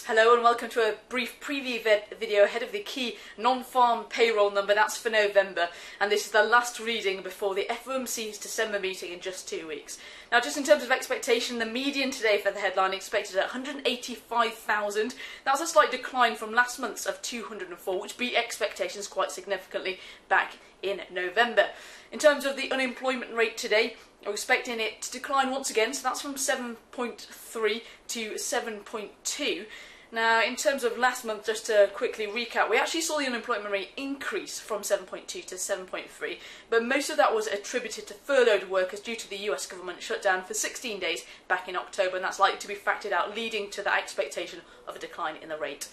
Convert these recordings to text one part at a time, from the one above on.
Hello and welcome to a brief preview video ahead of the key non-farm payroll number. That's for November, and this is the last reading before the FOMC's December meeting in just 2 weeks. Now, just in terms of expectation, the median today for the headline expected at 185,000. That's a slight decline from last month's of 204, which beat expectations quite significantly back in November. In terms of the unemployment rate today, we're expecting it to decline once again, so that's from 7.3 to 7.2. Now, in terms of last month, just to quickly recap, we actually saw the unemployment rate increase from 7.2 to 7.3, but most of that was attributed to furloughed workers due to the US government shutdown for 16 days back in October, and that's likely to be factored out, leading to the expectation of a decline in the rate.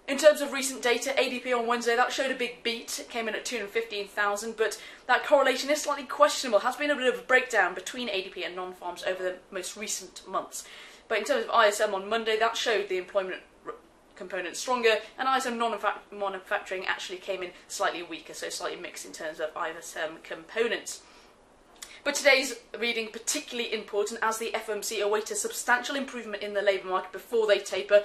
In terms of recent data, ADP on Wednesday, that showed a big beat. It came in at 215,000, but that correlation is slightly questionable. There has been a bit of a breakdown between ADP and non-farms over the most recent months. But in terms of ISM on Monday, that showed the employment component stronger, and ISM non-manufacturing actually came in slightly weaker, so slightly mixed in terms of ISM components. But today's reading particularly important as the FOMC await a substantial improvement in the labour market before they taper.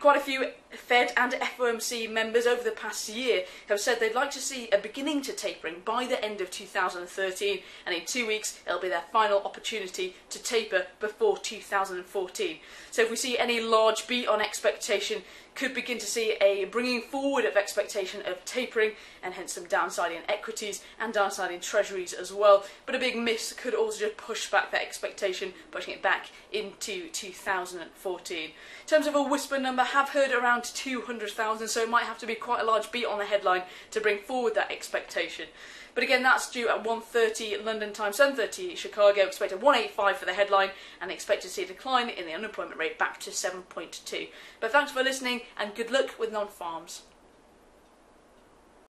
Quite a few Fed and FOMC members over the past year have said they'd like to see a beginning to tapering by the end of 2013, and in 2 weeks it'll be their final opportunity to taper before 2014. So if we see any large beat on expectation, could begin to see a bringing forward of expectation of tapering, and hence some downside in equities and downside in treasuries as well. But a big miss could also just push back that expectation, pushing it back into 2014. In terms of a whisper number, have heard around 200,000, so it might have to be quite a large beat on the headline to bring forward that expectation. But again, that's due at 1:30 London time, 7:30 Chicago. Expect a 185 for the headline, and expect to see a decline in the unemployment rate back to 7.2. But thanks for listening, and good luck with non-farms.